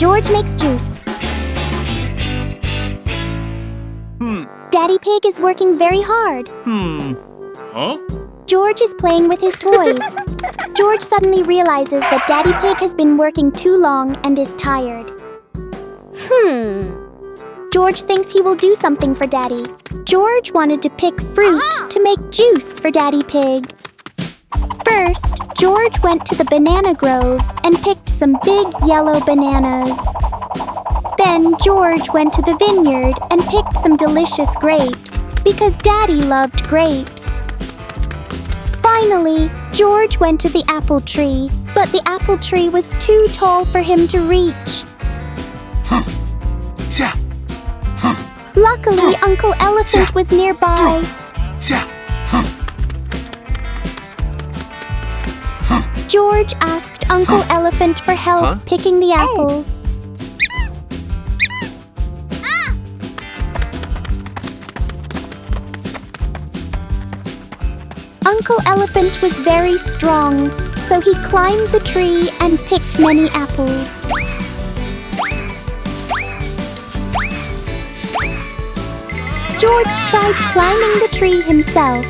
George makes juice. Daddy Pig is working very hard. Huh? George is playing with his toys. George suddenly realizes that Daddy Pig has been working too long and is tired. George thinks he will do something for Daddy. George wanted to pick fruit to make juice for Daddy Pig. First, George went to the banana grove and picked some big yellow bananas. Then George went to the vineyard and picked some delicious grapes because Daddy loved grapes. Finally, George went to the apple tree, but the apple tree was too tall for him to reach. Luckily, Uncle Elephant was nearby. George asked Uncle Elephant for help picking the apples. Uncle Elephant was very strong, so he climbed the tree and picked many apples. George tried climbing the tree himself,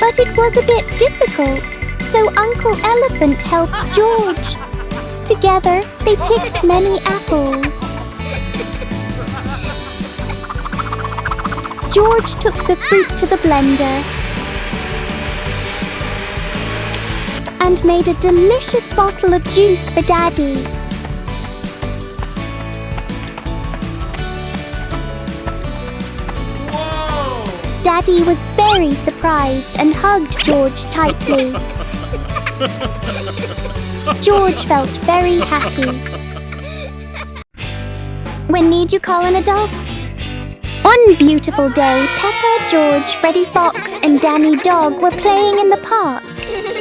but it was a bit difficult, so Uncle Elephant helped George. Together, they picked many apples. George took the fruit to the blender and made a delicious bottle of juice for Daddy. Whoa! Daddy was very surprised and hugged George tightly. George felt very happy. When need you call an adult? One beautiful day, Peppa, George, Freddy Fox and Danny Dog were playing in the park.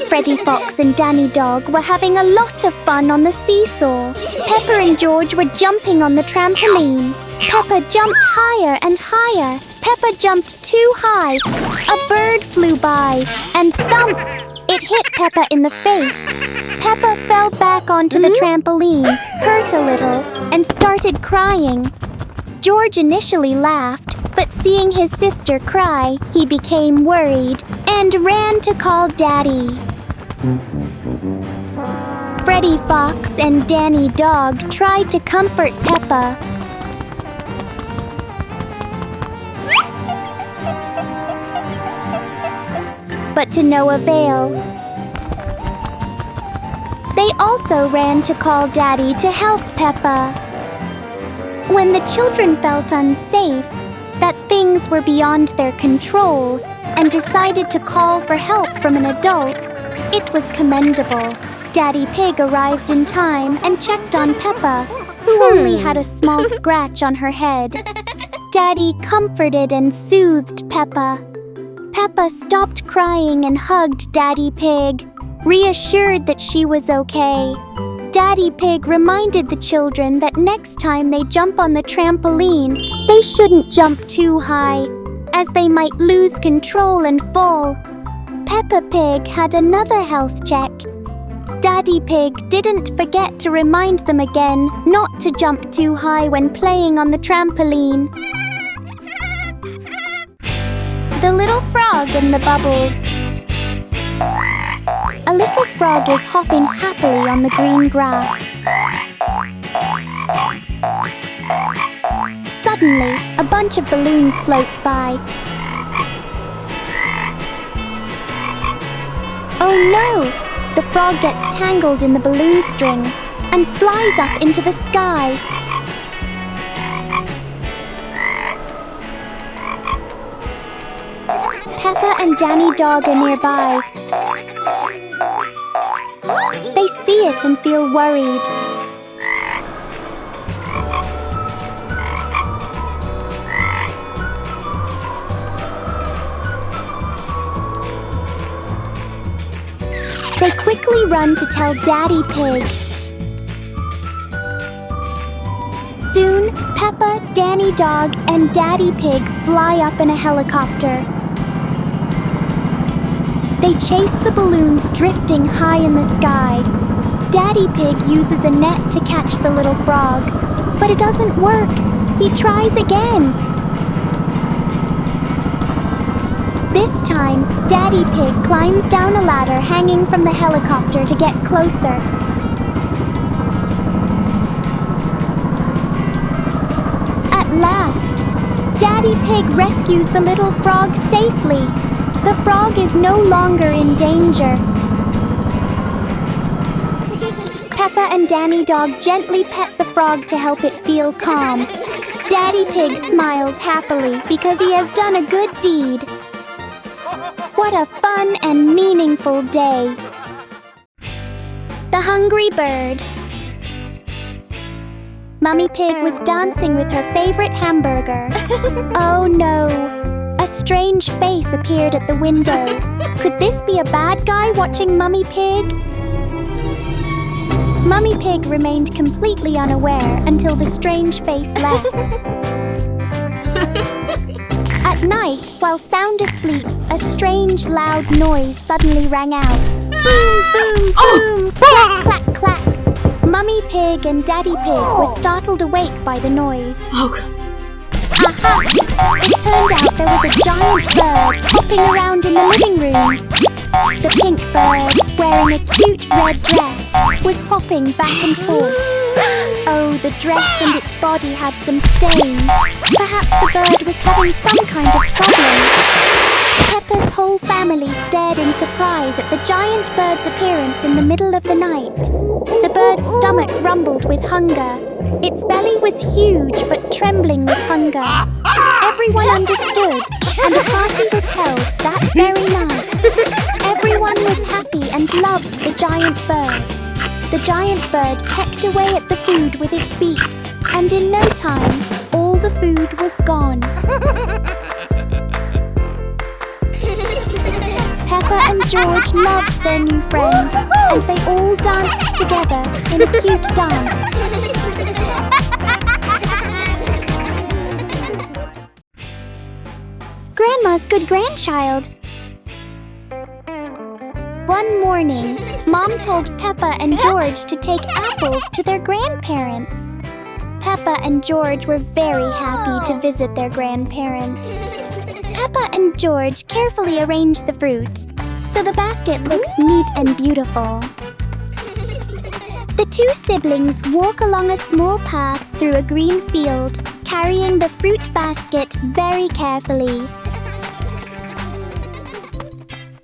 Freddy Fox and Danny Dog were having a lot of fun on the seesaw. Peppa and George were jumping on the trampoline. Peppa jumped higher and higher. Peppa jumped too high. A bird flew by and thump! It hit Peppa in the face. Peppa fell back onto the trampoline, hurt a little, and started crying. George initially laughed, but seeing his sister cry, he became worried and ran to call Daddy. Freddy Fox and Danny Dog tried to comfort Peppa. But to no avail. They also ran to call Daddy to help Peppa. When the children felt unsafe, that things were beyond their control, and decided to call for help from an adult, it was commendable. Daddy Pig arrived in time and checked on Peppa, who only had a small scratch on her head. Daddy comforted and soothed Peppa. Peppa stopped crying and hugged Daddy Pig, reassured that she was okay. Daddy Pig reminded the children that next time they jump on the trampoline, they shouldn't jump too high, as they might lose control and fall. Peppa Pig had another health check. Daddy Pig didn't forget to remind them again not to jump too high when playing on the trampoline. The little frog in the bubbles. A little frog is hopping happily on the green grass. Suddenly, a bunch of balloons floats by. Oh no! The frog gets tangled in the balloon string and flies up into the sky. Peppa and Danny Dog are nearby. They see it and feel worried. They quickly run to tell Daddy Pig. Soon, Peppa, Danny Dog, and Daddy Pig fly up in a helicopter. They chase the balloons drifting high in the sky. Daddy Pig uses a net to catch the little frog. but it doesn't work. He tries again. This time, Daddy Pig climbs down a ladder hanging from the helicopter to get closer. At last, Daddy Pig rescues the little frog safely. The frog is no longer in danger. Peppa and Danny Dog gently pet the frog to help it feel calm. Daddy Pig smiles happily because he has done a good deed. What a fun and meaningful day. The Hungry Bird. Mummy Pig was dancing with her favorite hamburger. Oh no! A strange face appeared at the window. Could this be a bad guy watching Mummy Pig? Mummy Pig remained completely unaware until the strange face left. At night, while sound asleep, a strange loud noise suddenly rang out. Boom, boom, boom, clack, clack, clack. Mummy Pig and Daddy Pig were startled awake by the noise. Aha! It turned out there was a giant bird hopping around in the living room. The pink bird, wearing a cute red dress, was hopping back and forth. Oh, the dress and its body had some stains. Perhaps the bird was having some kind of problem. Peppa's whole family stared in surprise at the giant bird's appearance in the middle of the night. The bird's stomach rumbled with hunger. Its belly was huge but trembling with hunger. Everyone understood, and a party was held that very night. Everyone was happy and loved the giant bird. The giant bird pecked away at the food with its beak, and in no time, all the food was gone. Peppa and George loved their new friend, and they all danced together in a cute dance. Grandma's good grandchild. One morning, Mom told Peppa and George to take apples to their grandparents. Peppa and George were very happy to visit their grandparents. Peppa and George carefully arranged the fruit, so the basket looks neat and beautiful. The two siblings walk along a small path through a green field, carrying the fruit basket very carefully.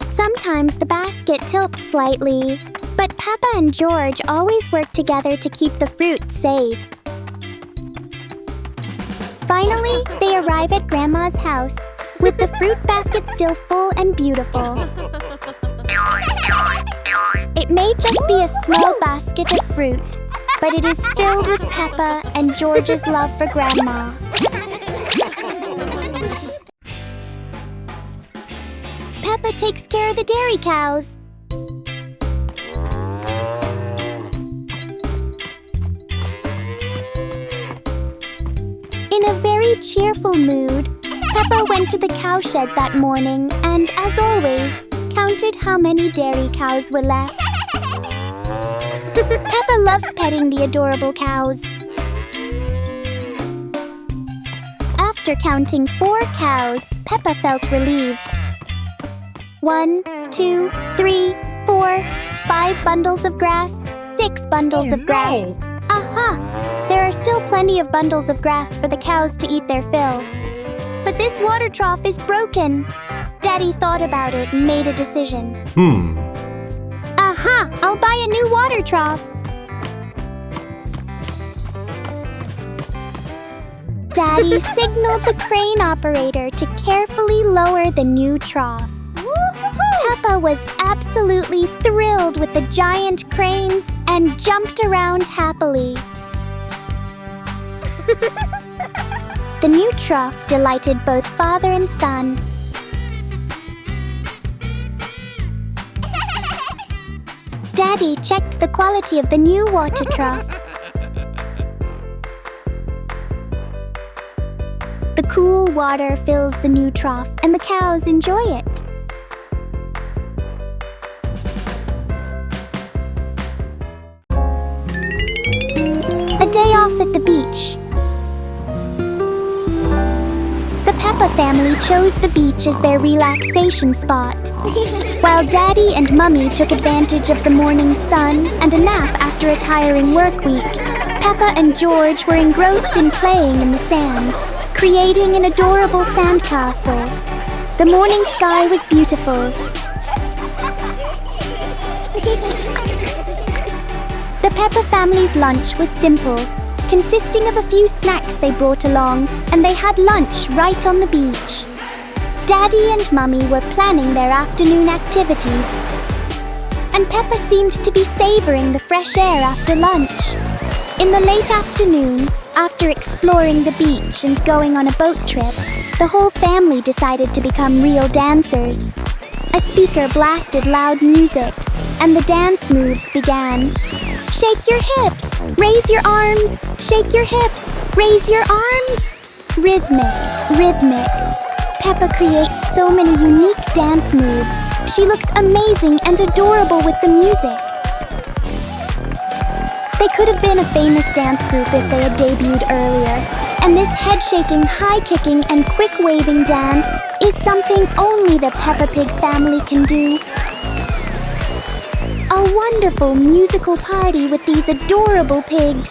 Sometimes the basket tilts slightly, but Peppa and George always work together to keep the fruit safe. Finally, they arrive at Grandma's house, with the fruit basket still full and beautiful. It may just be a small basket of fruit, but it is filled with Peppa and George's love for Grandma. Peppa takes care of the dairy cows. In a very cheerful mood, Peppa went to the cowshed that morning and, as always, counted how many dairy cows were left. Peppa loves petting the adorable cows. After counting 4 cows, Peppa felt relieved. 1, 2, 3, 4, 5 bundles of grass, 6 bundles of grass. Aha! There are still plenty of bundles of grass for the cows to eat their fill. But this water trough is broken. Daddy thought about it and made a decision. Aha! I'll buy a new water trough. Daddy signaled the crane operator to carefully lower the new trough. Peppa was absolutely thrilled with the giant cranes and jumped around happily. The new trough delighted both father and son. Daddy checked the quality of the new water trough. The cool water fills the new trough and the cows enjoy it. A day off at the beach, family chose the beach as their relaxation spot. While Daddy and Mummy took advantage of the morning sun and a nap after a tiring work week, Peppa and George were engrossed in playing in the sand, creating an adorable sandcastle. The morning sky was beautiful. The Peppa family's lunch was simple, consisting of a few snacks they brought along, and they had lunch right on the beach. Daddy and Mummy were planning their afternoon activities, and Peppa seemed to be savoring the fresh air after lunch. In the late afternoon, after exploring the beach and going on a boat trip, the whole family decided to become real dancers. A speaker blasted loud music, and the dance moves began. Shake your hips, raise your arms, shake your hips, raise your arms. Rhythmic, rhythmic. Peppa creates so many unique dance moves. She looks amazing and adorable with the music. They could have been a famous dance group if they had debuted earlier. And this head-shaking, high-kicking, and quick-waving dance is something only the Peppa Pig family can do. A wonderful musical party with these adorable pigs.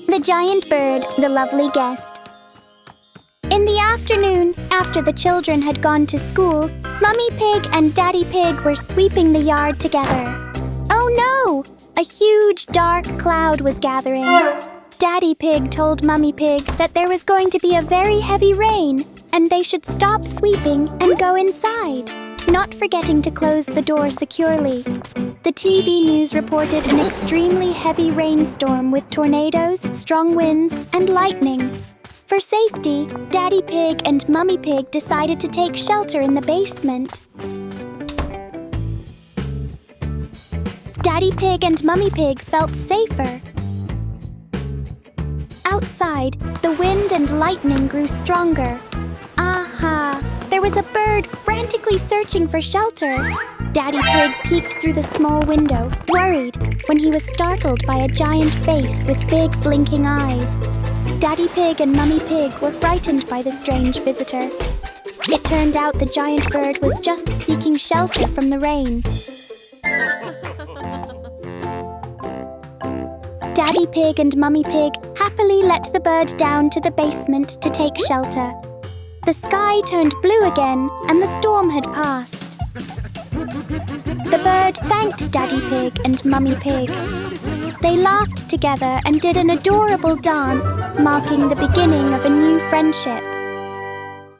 The giant bird, the lovely guest. In the afternoon, after the children had gone to school, Mummy Pig and Daddy Pig were sweeping the yard together. Oh no! A huge dark cloud was gathering. Daddy Pig told Mummy Pig that there was going to be a very heavy rain and they should stop sweeping and go inside, not forgetting to close the door securely. The TV news reported an extremely heavy rainstorm with tornadoes, strong winds, and lightning. For safety, Daddy Pig and Mummy Pig decided to take shelter in the basement. Daddy Pig and Mummy Pig felt safer. Outside, the wind and lightning grew stronger. Aha! There was a bird frantically searching for shelter. Daddy Pig peeked through the small window, worried, when he was startled by a giant face with big blinking eyes. Daddy Pig and Mummy Pig were frightened by the strange visitor. It turned out the giant bird was just seeking shelter from the rain. Daddy Pig and Mummy Pig happily let the bird down to the basement to take shelter. The sky turned blue again and the storm had passed. The bird thanked Daddy Pig and Mummy Pig. They laughed together and did an adorable dance, marking the beginning of a new friendship.